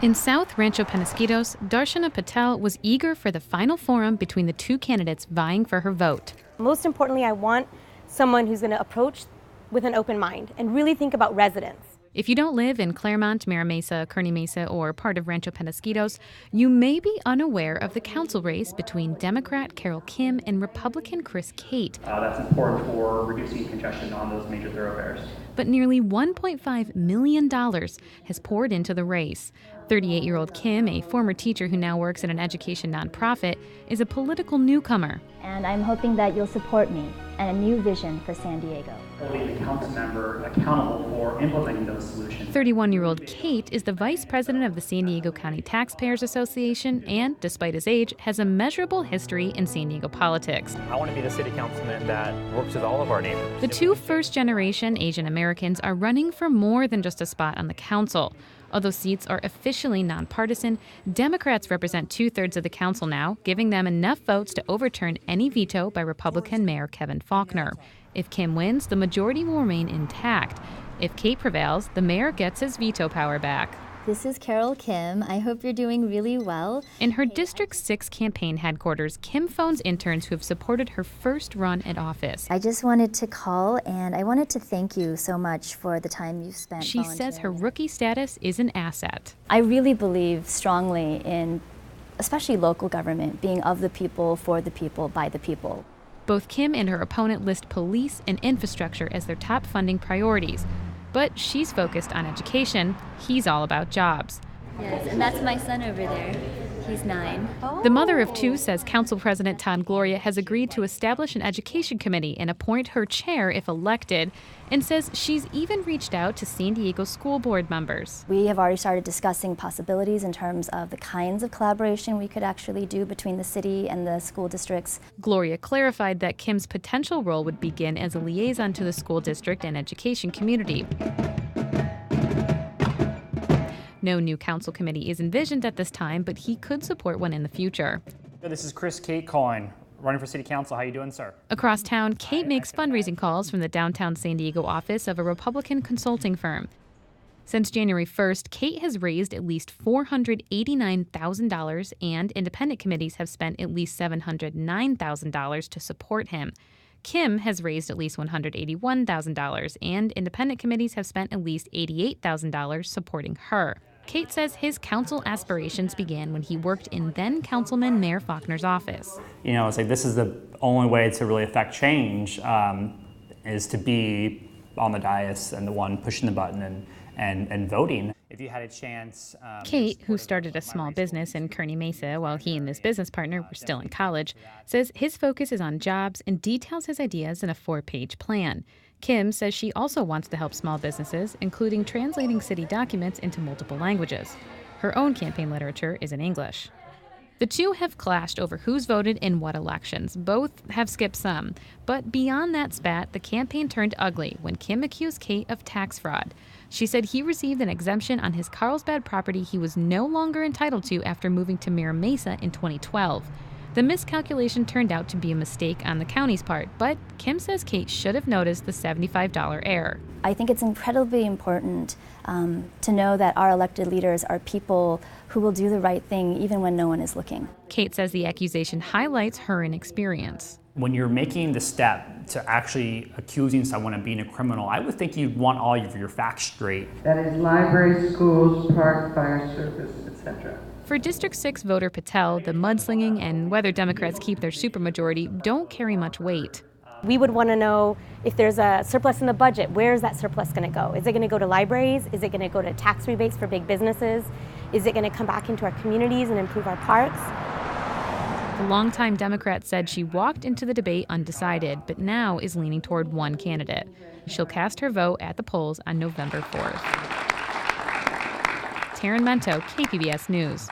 In South Rancho Penasquitos, Darshana Patel was eager for the final forum between the two candidates vying for her vote. Most importantly, I want someone who's going to approach with an open mind and really think about residents. If you don't live in Claremont, Mira Mesa, Kearney Mesa, or part of Rancho Penasquitos, you may be unaware of the council race between Democrat Carol Kim and Republican Chris Cate. That's important for reducing congestion on those major thoroughfares. But nearly $1.5 million has poured into the race. 38-year-old Kim, a former teacher who now works at an education nonprofit, is a political newcomer. And I'm hoping that you'll support me and a new vision for San Diego. Holding the council member accountable for implementing those solutions. 31-year-old Cate is the vice president of the San Diego County Taxpayers Association and, despite his age, has a measurable history in San Diego politics. I want to be the city councilman that works with all of our neighbors. The two first-generation Asian Americans are running for more than just a spot on the council. Although seats are officially nonpartisan, Democrats represent 2/3 of the council now, giving them enough votes to overturn any veto by Republican Mayor Kevin Faulconer. If Kim wins, the majority will remain intact. If Cate prevails, the mayor gets his veto power back. This is Carol Kim. I hope you're doing really well. In her District 6 campaign headquarters, Kim phones interns who have supported her first run at office. I just wanted to call, and I wanted to thank you so much for the time you've spent She says her rookie status is an asset. I really believe strongly in, especially local government, being of the people, for the people, by the people. Both Kim and her opponent list police and infrastructure as their top funding priorities. But she's focused on education. He's all about jobs. Yes, and that's my son over there. He's 9. The mother of 2 says Council President Todd Gloria has agreed to establish an education committee and appoint her chair if elected, and says she's even reached out to San Diego school board members. We have already started discussing possibilities in terms of the kinds of collaboration we could actually do between the city and the school districts. Gloria clarified that Kim's potential role would begin as a liaison to the school district and education community. No new council committee is envisioned at this time, but he could support one in the future. This is Chris Cate calling, running for city council. How you doing, sir? Across town, Cate makes fundraising calls from the downtown San Diego office of a Republican consulting firm. Since January 1st, Cate has raised at least $489,000, and independent committees have spent at least $709,000 to support him. Kim has raised at least $181,000, and independent committees have spent at least $88,000 supporting her. Cate says his council aspirations began when he worked in then-Councilman Mayor Faulconer's office. You know, it's like this is the only way to really affect change is to be on the dais and the one pushing the button and voting. If you had a chance... Cate, who started a small business in Kearney Mesa while he and his business partner were still in college, says his focus is on jobs and details his ideas in a 4-page plan. Kim says she also wants to help small businesses, including translating city documents into multiple languages. Her own campaign literature is in English. The two have clashed over who's voted in what elections. Both have skipped some. But beyond that spat, the campaign turned ugly when Kim accused Cate of tax fraud. She said he received an exemption on his Carlsbad property he was no longer entitled to after moving to Mira Mesa in 2012. The miscalculation turned out to be a mistake on the county's part, but Kim says Cate should have noticed the $75 error. I think it's incredibly important to know that our elected leaders are people who will do the right thing even when no one is looking. Cate says the accusation highlights her inexperience. When you're making the step to actually accusing someone of being a criminal, I would think you'd want all of your facts straight. That is libraries, schools, park, fire service, etc. For District 6 voter Patel, the mudslinging and whether Democrats keep their supermajority don't carry much weight. We would want to know if there's a surplus in the budget, where is that surplus going to go? Is it going to go to libraries? Is it going to go to tax rebates for big businesses? Is it going to come back into our communities and improve our parks? The longtime Democrat said she walked into the debate undecided, but now is leaning toward one candidate. She'll cast her vote at the polls on November 4th. Tarryn, Mento, KPBS News.